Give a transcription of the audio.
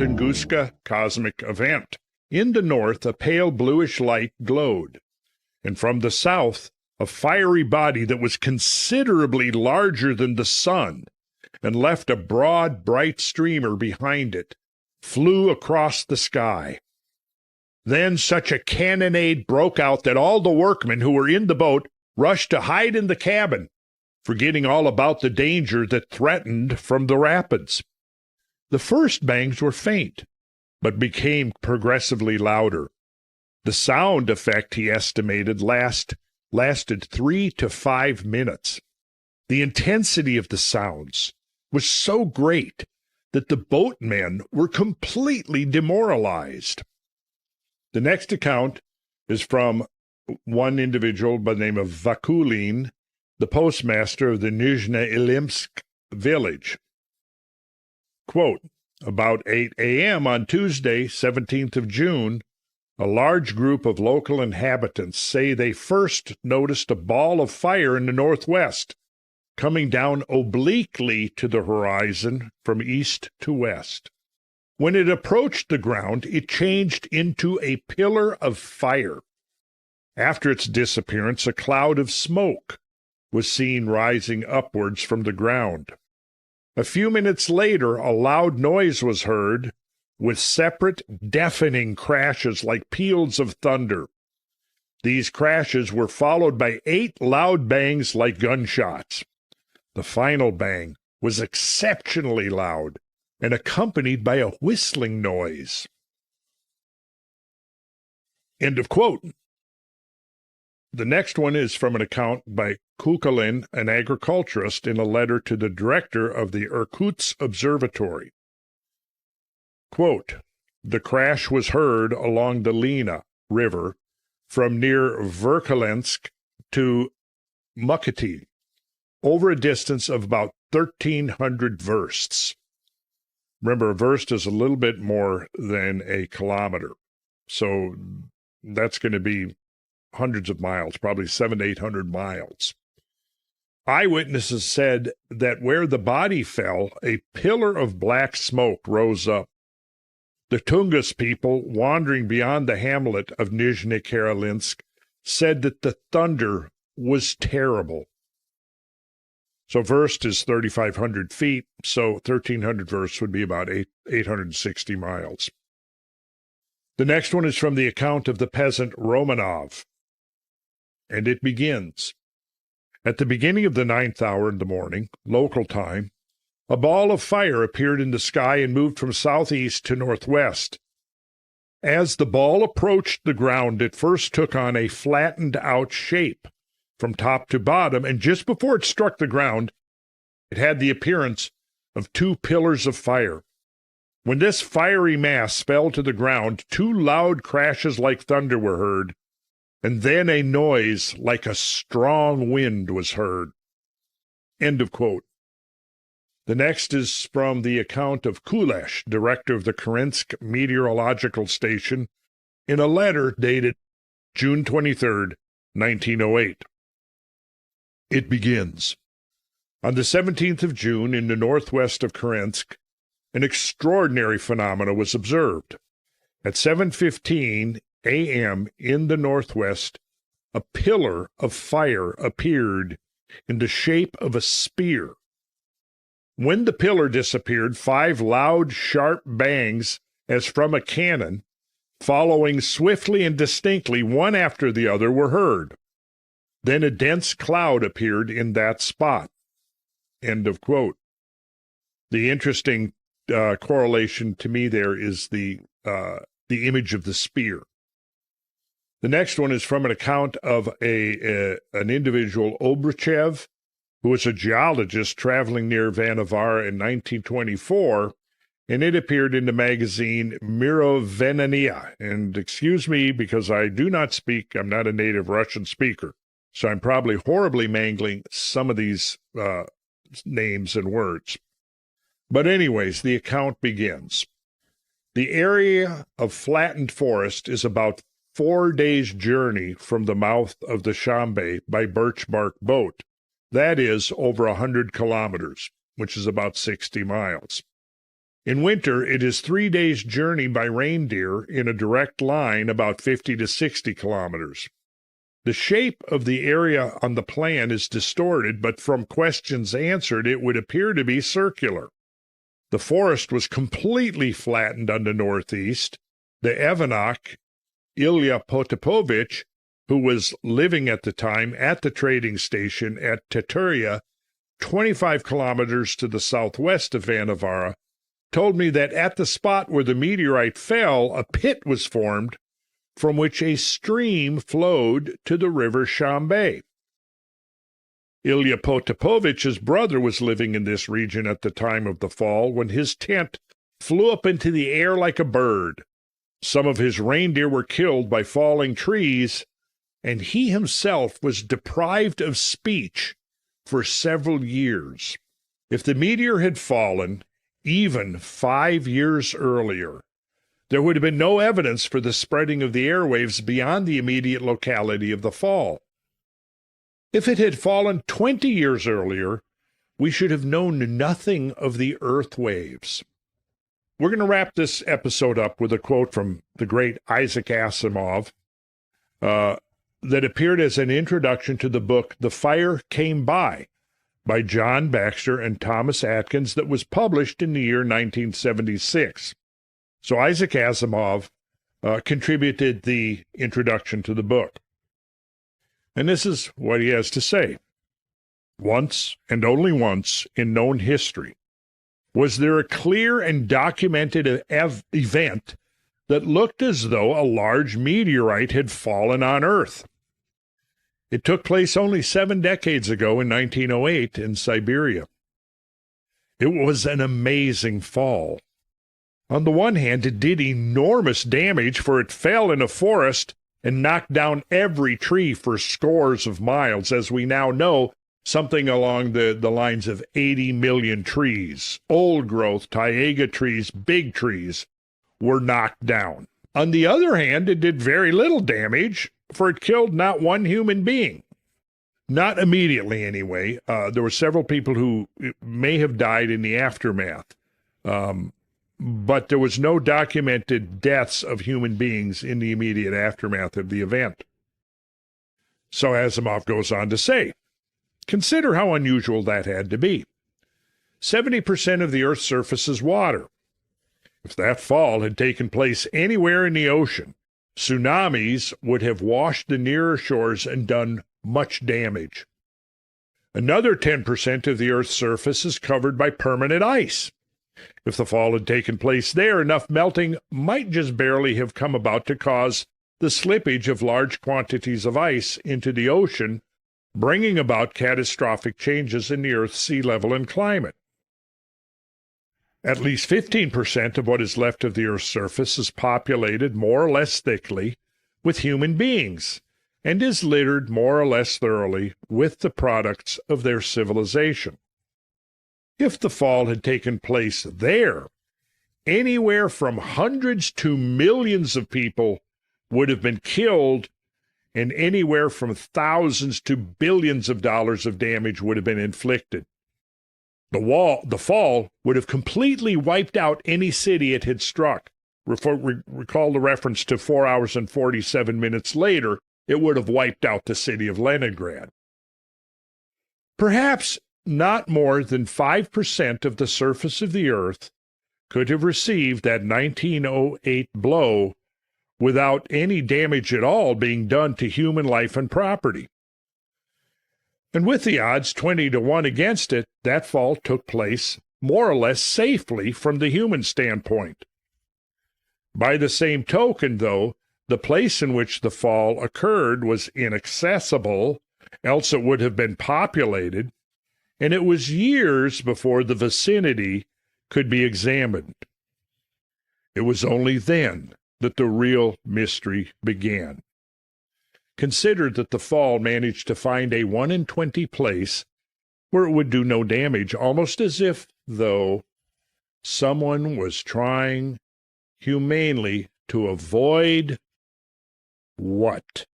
Tunguska cosmic event. In the north, a pale bluish light glowed, and from the south, a fiery body that was considerably larger than the sun and left a broad, bright streamer behind it, flew across the sky. Then such a cannonade broke out that all the workmen who were in the boat rushed to hide in the cabin, forgetting all about the danger that threatened from the rapids. The first bangs were faint, but became progressively louder. The sound effect, he estimated, lasted 3 to 5 minutes. The intensity of the sounds was so great that the boatmen were completely demoralized. The next account is from one individual by the name of Vakulin, the postmaster of the Nizhny Ilimsk village. Quote, about 8 a.m. on Tuesday, 17th of June, a large group of local inhabitants say they first noticed a ball of fire in the northwest, coming down obliquely to the horizon from east to west. When it approached the ground, it changed into a pillar of fire. After its disappearance, a cloud of smoke was seen rising upwards from the ground. A few minutes later, a loud noise was heard, with separate, deafening crashes like peals of thunder. These crashes were followed by 8 loud bangs like gunshots. The final bang was exceptionally loud and accompanied by a whistling noise. End of quote. The next one is from an account by Kukulin, an agriculturist, in a letter to the director of the Irkutsk Observatory. Quote, the crash was heard along the Lena River from near Verkholensk to Mukati, over a distance of about 1,300 versts. Remember, a verst is a little bit more than a kilometer, so that's going to be hundreds of miles, probably 700 to 800 miles. Eyewitnesses said that where the body fell, a pillar of black smoke rose up. The Tungus people wandering beyond the hamlet of Nizhny Karalinsk said that the thunder was terrible. So verst is 3,500 feet, so 1,300 versts would be about 860 miles. The next one is from the account of the peasant Romanov, and it begins. At the beginning of the 9th hour in the morning, local time, a ball of fire appeared in the sky and moved from southeast to northwest. As the ball approached the ground, it first took on a flattened-out shape from top to bottom, and just before it struck the ground, it had the appearance of 2 pillars of fire. When this fiery mass fell to the ground, 2 loud crashes like thunder were heard, and then a noise like a strong wind was heard. End of quote. The next is from the account of Kulesh, director of the Kerensky Meteorological Station, in a letter dated June 23, 1908. It begins. On the 17th of June, in the northwest of Kerensky, an extraordinary phenomenon was observed. At 7:15 a.m. in the northwest, a pillar of fire appeared in the shape of a spear. When the pillar disappeared, 5 loud, sharp bangs, as from a cannon, following swiftly and distinctly one after the other, were heard. Then a dense cloud appeared in that spot. End of quote. The interesting correlation to me there is the image of the spear. The next one is from an account of an individual, Obruchev, who was a geologist traveling near Vanavara in 1924, and it appeared in the magazine Mirovenania. And excuse me, because I do not speak, I'm not a native Russian speaker, so I'm probably horribly mangling some of these names and words. But anyways, the account begins. The area of flattened forest is about 4 days' journey from the mouth of the Shambe by birch bark boat. That is over 100 kilometers, which is about 60 miles. In winter, it is 3 days' journey by reindeer in a direct line, about 50 to 60 kilometers. The shape of the area on the plan is distorted, but from questions answered, it would appear to be circular. The forest was completely flattened on the northeast. The Evenok, Ilya Potapovich, who was living at the time at the trading station at Taturia, 25 kilometers to the southwest of Vanavara, told me that at the spot where the meteorite fell, a pit was formed from which a stream flowed to the river Shambay. Ilya Potapovich's brother was living in this region at the time of the fall when his tent flew up into the air like a bird. Some of his reindeer were killed by falling trees, and he himself was deprived of speech for several years. If the meteor had fallen even 5 years earlier, there would have been no evidence for the spreading of the airwaves beyond the immediate locality of the fall. If it had fallen 20 years earlier, we should have known nothing of the earth waves. We're going to wrap this episode up with a quote from the great Isaac Asimov that appeared as an introduction to the book The Fire Came By John Baxter and Thomas Atkins, that was published in the year 1976. So Isaac Asimov contributed the introduction to the book. And this is what he has to say. Once, and only once, in known history, was there a clear and documented event that looked as though a large meteorite had fallen on Earth. It took place only 7 decades ago in 1908 in Siberia. It was an amazing fall. On the one hand, it did enormous damage, for it fell in a forest and knocked down every tree for scores of miles. As we now know, something along the lines of 80 million trees, old-growth taiga trees, big trees, were knocked down. On the other hand, it did very little damage, for it killed not one human being. Not immediately, anyway. There were several people who may have died in the aftermath. But there was no documented deaths of human beings in the immediate aftermath of the event. So Asimov goes on to say, consider how unusual that had to be. 70% of the Earth's surface is water. If that fall had taken place anywhere in the ocean, tsunamis would have washed the nearer shores and done much damage. Another 10% of the Earth's surface is covered by permanent ice. If the fall had taken place there, enough melting might just barely have come about to cause the slippage of large quantities of ice into the ocean, bringing about catastrophic changes in the Earth's sea level and climate. At least 15% of what is left of the Earth's surface is populated more or less thickly with human beings, and is littered more or less thoroughly with the products of their civilization. If the fall had taken place there, anywhere from hundreds to millions of people would have been killed, and anywhere from thousands to billions of dollars of damage would have been inflicted. The fall would have completely wiped out any city it had struck. Recall the reference to 4 hours and 47 minutes later, it would have wiped out the city of Leningrad. Perhaps not more than 5% of the surface of the Earth could have received that 1908 blow without any damage at all being done to human life and property. And with the odds 20 to 1 against it, that fall took place more or less safely from the human standpoint. By the same token, though, the place in which the fall occurred was inaccessible, else it would have been populated, and it was years before the vicinity could be examined. It was only then that the real mystery began. Consider that the fall managed to find a 1 in 20 place where it would do no damage, almost as if, though, someone was trying humanely to avoid what?